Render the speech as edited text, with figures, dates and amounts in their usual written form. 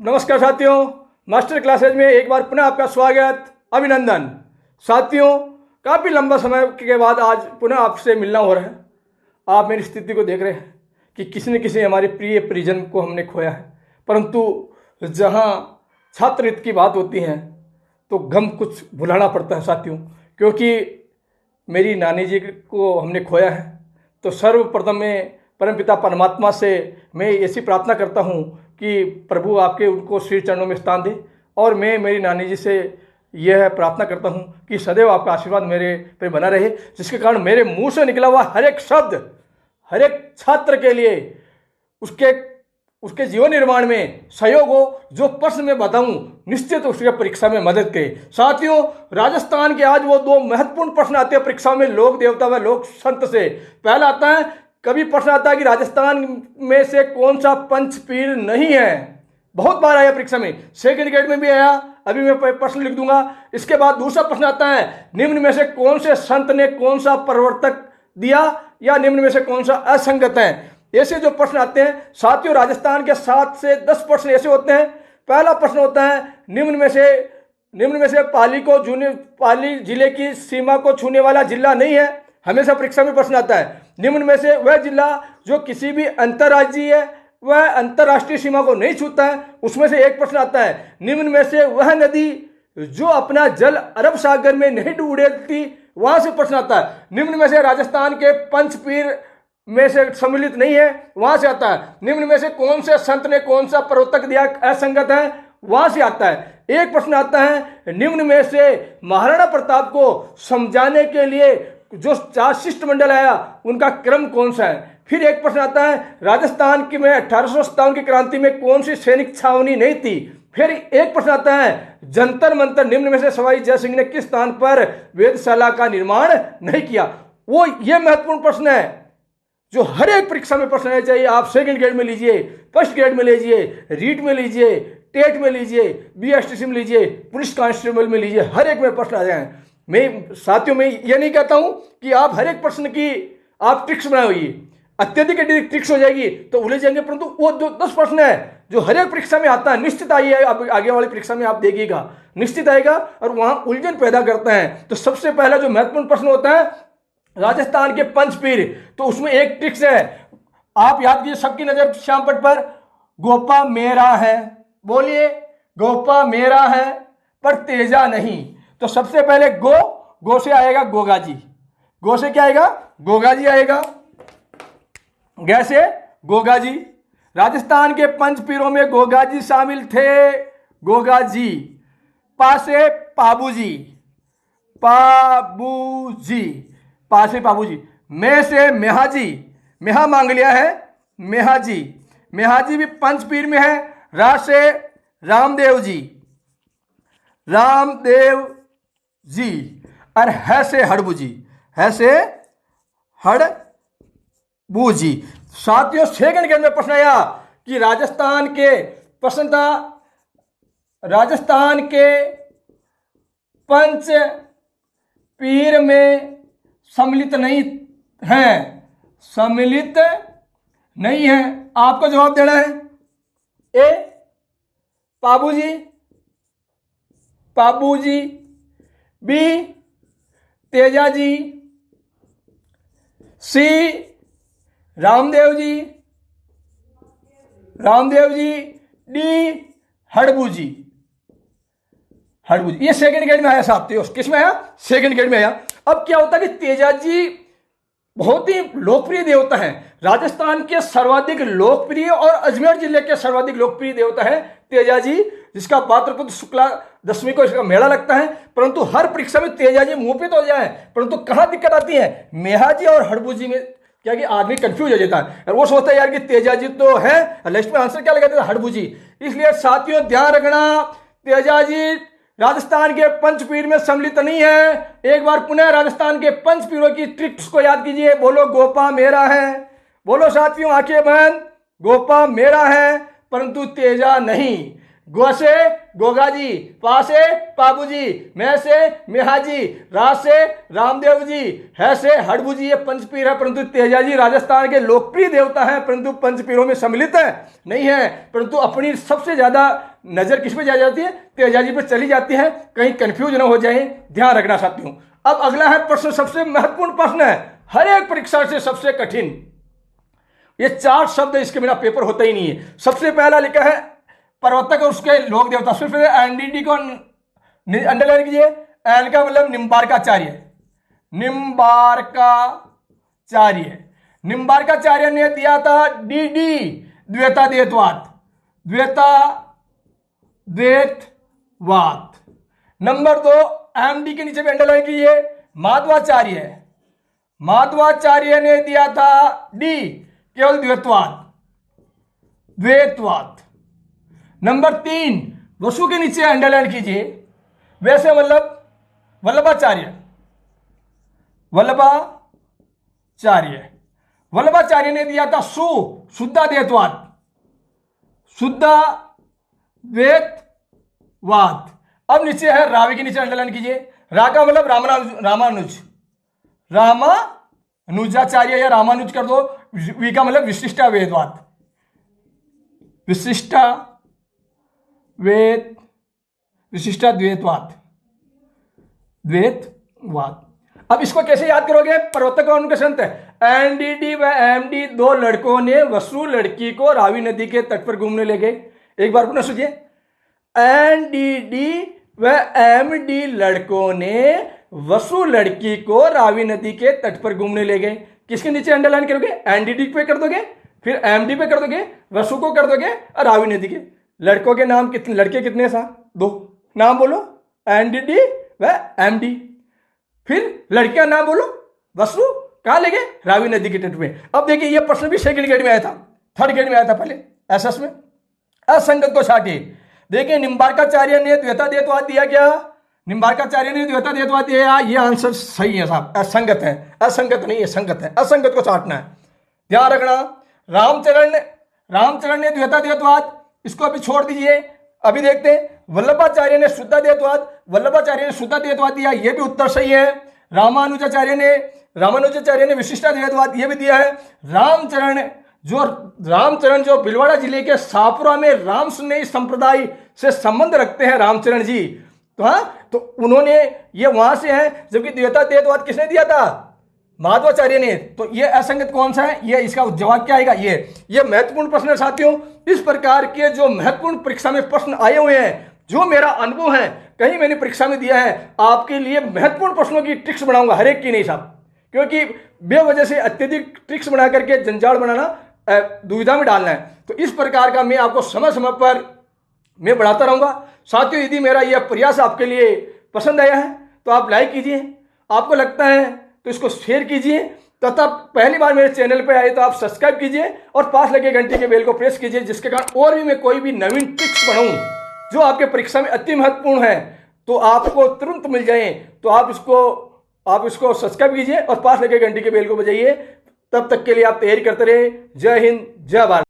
नमस्कार साथियों, master classes में एक बार पुनः आपका स्वागत, अभिनंदन। साथियों, काफ़ी लंबा समय के बाद आज पुनः आपसे मिलना हो रहा है। आप मेरी स्थिति को देख रहे हैं कि किसी न किसी हमारे प्रिय परिजन को हमने खोया है, परंतु जहाँ छात्रवृत्ति की बात होती है तो गम कुछ भुलाना पड़ता है साथियों, क्योंकि मेरी नानी जी को हमने खोया है। तो सर्वप्रथम मैं परमपिता परमात्मा से मैं ऐसी प्रार्थना करता हूँ कि प्रभु आपके उनको श्री चरणों में स्थान दे, और मैं मेरी नानी जी से यह प्रार्थना करता हूँ कि सदैव आपका आशीर्वाद मेरे पे बना रहे, जिसके कारण मेरे मुंह से निकला हुआ हर एक शब्द हर एक छात्र के लिए उसके जीवन निर्माण में सहयोग हो। जो प्रश्न मैं बताऊं निश्चित उसके परीक्षा में मदद करे। साथियों, राजस्थान के आज वो दो महत्वपूर्ण प्रश्न आते हैं परीक्षा में, लोक देवता व लोक संत से। पहला आता है, कभी प्रश्न आता है कि राजस्थान में से कौन सा पंचपीर नहीं है। बहुत बार आया परीक्षा में, सेकंड ग्रेड में भी आया, अभी मैं प्रश्न लिख दूंगा। इसके बाद दूसरा प्रश्न आता है, निम्न में से कौन से संत ने कौन सा प्रवर्तक दिया, या निम्न में से कौन सा असंगत है। ऐसे जो प्रश्न आते हैं साथियों, राजस्थान के 7 से 10 प्रश्न ऐसे होते हैं। पहला प्रश्न होता है, निम्न में से पाली जिले की सीमा को छूने वाला जिला नहीं है। हमेशा परीक्षा में प्रश्न आता है, निम्न में से वह जिला जो किसी भी अंतर्राज्यीय वह अंतर्राष्ट्रीय सीमा को नहीं छूता है। उसमें से एक प्रश्न आता है, निम्न में से वह नदी जो अपना जल अरब सागर में नहीं डूबती। वहां से प्रश्न आता है, निम्न में से राजस्थान के पंचपीर में से सम्मिलित नहीं है। वहां से आता है, निम्न में से कौन से संत ने कौन सा प्रवर्तक दिया, असंगत है। वहां से आता है। एक प्रश्न आता है, निम्न में से महाराणा प्रताप को समझाने के लिए जो 4 शिष्टमंडल आया उनका क्रम कौन सा है। फिर एक प्रश्न आता है, राजस्थान की में 1857 की क्रांति में कौन सी सैनिक छावनी नहीं थी। फिर एक प्रश्न आता है, जंतर मंतर निम्न में से सवाई जय सिंह ने किस स्थान पर वेधशाला का निर्माण नहीं किया। वो ये महत्वपूर्ण प्रश्न है जो हर एक परीक्षा में प्रश्न है, चाहे आप सेकंड ग्रेड में लीजिए, फर्स्ट ग्रेड में लीजिए, रीट में लीजिए, टेट में लीजिए, बीएसटीसी में लीजिए, पुलिस कांस्टेबल में लीजिए, हर एक में प्रश्न आ जाए। मैं साथियों में यह नहीं कहता हूं कि आप हर एक प्रश्न की आप ट्रिक्स बनाइए, अत्यधिक ट्रिक्स हो जाएगी तो उलझ जाएंगे, परंतु वो 10 प्रश्न है जो हर एक परीक्षा में आता है, निश्चित आइए आगे वाली परीक्षा में आप देखिएगा, निश्चित आएगा और वहां उलझन पैदा करता है। तो सबसे पहला जो महत्वपूर्ण प्रश्न होता है राजस्थान के पंचपीर, तो उसमें एक ट्रिक्स है, आप याद कीजिए, सबकी नजर श्यामपट पर, गोपा मेरा है, बोलिए, गोपा मेरा है पर तेजा नहीं। तो सबसे पहले गो से आएगा गोगा जी, गो से क्या आएगा, गोगा जी आएगा, गै से गोगा जी। राजस्थान के पंचपीरों में गोगा जी शामिल थे, गोगा जी। पा से पाबूजी, पाबूजी, पा से पाबूजी। मैं से मेहाजी, मेहा मांग लिया है, मेहाजी, मेहाजी भी पंचपीर में है। रा से रामदेव जी, रामदेव जी। और है से हड़बू जी, है से हड़बू जी। साथियों, सेकंड ग्रेड में प्रश्न आया कि राजस्थान के पंच पीर में सम्मिलित नहीं है। आपको जवाब देना है, ए पाबूजी, बी तेजाजी, सी रामदेव जी, डी हड़बू जी। ये सेकंड ग्रेड में आया साथियों। किस में आया, सेकंड ग्रेड में आया। अब क्या होता है कि तेजाजी बहुत ही लोकप्रिय देवता है, राजस्थान के सर्वाधिक लोकप्रिय और अजमेर जिले के सर्वाधिक लोकप्रिय देवता है तेजाजी, जिसका पात्रपुत्र शुक्ला दशमी को इसका मेला लगता है। परंतु हर परीक्षा में तेजाजी मुंह पे तो हो जाए, परंतु कहां दिक्कत आती है, मेहाजी और हड़बूजी में क्या कि आदमी कंफ्यूज हो जाता है और वो सोचता है यार कि तेजाजी तो है, लिस्ट में आंसर क्या लगाते हैं, हड़बूजी। इसलिए साथियों ध्यान रखना, तेजाजी राजस्थान के पंचपीर में सम्मिलित नहीं है। एक बार पुनः राजस्थान के पंचपीरों की ट्रिक्स को याद कीजिए। बोलो, गोपा मेरा है, बोलो साथियों, आंखें बंद, गोपा मेरा है परंतु तेजा नहीं। गो से गोगा जी, पा से पाबू जी, मैं से मेहा जी, रा से रामदेव जी, है से हड़बू जी। ये पंचपीर है, परंतु तेजा जी राजस्थान के लोकप्रिय देवता हैं, परंतु पंचपीरों में सम्मिलित है नहीं है। परंतु अपनी सबसे ज्यादा नजर किस पे जा जाती है? तेजा जी पे चली जाती है। कहीं कंफ्यूज ना हो जाए, ध्यान रखना साथियों। अब अगला है प्रश्न, सबसे महत्वपूर्ण प्रश्न है, हर एक परीक्षा से सबसे कठिन। ये 4 शब्द, इसके बिना पेपर होता ही नहीं है। सबसे पहला लिखा है प्रवर्तक और उसके लोक देवता। सिर्फ एनडीटी को अंडरलाइन कीजिए। एन का मतलब निम्बार्काचार्य, निम्बार्काचार्य। निम्बार्काचार्य ने दिया था डीडी, द्वैता द्वैतवाद, द्वैता द्वैतवाद। नंबर 2 एमडी के नीचे भी अंडरलाइन कीजिए, माधवाचार्य। माधवाचार्य ने दिया था डी, केवल द्वैतवाद, द्वैतवाद। नंबर 3 वसु के नीचे अंडरलाइन कीजिए, वैसे वल्लभाचार्य, वल्लभाचार्य। वल्लभाचार्य ने दिया था सु, शुद्धाद्वैतवाद, शुद्धाद्वैतवाद। अब नीचे है रावी के नीचे अंडरलाइन कीजिए। रा का मतलब रामानुज, रामानुजाचार्य या रामानुज कर दो। वी का मतलब विशिष्टाद्वैतवाद, विशिष्टाद्वैतवाद, द्वैतवाद। अब इसको कैसे याद करोगे? प्रवर्तक और उनके संत एनडीडी व एमडी, 2 लड़कों ने वसु लड़की को रावी नदी के तट पर घूमने ले गए। एक बार पुनः सोचिए, एनडीडी व एमडी लड़कों ने वसु लड़की को रावी नदी के तट पर घूमने ले गए। किसके नीचे अंडरलाइन करोगे? एनडीडी पे कर दोगे, फिर एमडी पे कर दोगे, वसु को कर दोगे और रावी नदी के। लड़कों के नाम कितने, लड़के कितने सा? 2 नाम बोलो, एनडीडी व एमडी। फिर लड़कियां नाम बोलो, वसु कहां ले गए? रावी नदी के तट में। अब देखिए ये प्रश्न भी सेकंड ग्रेड में आया था, थर्ड ग्रेड में आया था पहले एसएस में। असंगत को छाटिए। देखिए निम्बार्काचार्य ने द्वैता द्वैतवाद दिया क्या? निम्बार्काचार्य ने द्वैता द्वैतवाद दिया, ये आंसर सही है साहब, असंगत है। असंगत नहीं है, संगत है। असंगत को छाटना है, ध्यान रखना। रामचरण ने द्वैता द्वैतवाद, इसको अभी छोड़ दीजिए। अभी देखते हैं वल्लभाचार्य ने शुद्धाद्वैतवाद, वल्लभाचार्य ने शुद्धाद्वैतवाद दिया, ये भी उत्तर सही है। रामानुजाचार्य ने विशिष्टाद्वैतवाद, ये भी दिया है। रामचरण जो भिलवाड़ा जिले के सापुरा में रामस्नेही संप्रदाय से संबंध रखते हैं रामचरण जी, तो हाँ, तो उन्होंने ये वहां से है। जबकि द्वैता द्वैतवाद किसने दिया था? माधवाचार्य ने। तो ये असंगत कौन सा है? ये इसका जवाब क्या आएगा? ये महत्वपूर्ण प्रश्न है साथियों। इस प्रकार के जो महत्वपूर्ण परीक्षा में प्रश्न आए हुए हैं, जो मेरा अनुभव है, कहीं मैंने परीक्षा में दिया है, आपके लिए महत्वपूर्ण प्रश्नों की ट्रिक्स बनाऊंगा, हर एक की नहीं साहब, क्योंकि बेवजह से अत्यधिक ट्रिक्स बना करके जंजाल बनाना, दुविधा में डालना है। तो इस प्रकार का मैं आपको समय समय पर मैं बढ़ाता रहूंगा। साथियों, यदि मेरा यह प्रयास आपके लिए पसंद आया है तो आप लाइक कीजिए, आपको लगता है तो इसको शेयर कीजिए, तथा पहली बार मेरे चैनल पर आए तो आप सब्सक्राइब कीजिए और पास लगे घंटे के बेल को प्रेस कीजिए, जिसके कारण और भी मैं कोई भी नवीन ट्रिक्स बनाऊं जो आपके परीक्षा में अति महत्वपूर्ण है तो आपको तुरंत मिल जाए। तो आप इसको सब्सक्राइब कीजिए और पास लगे घंटे के बेल को बजाइए। तब तक के लिए आप तैयारी करते रहे। जय हिंद, जय भारत।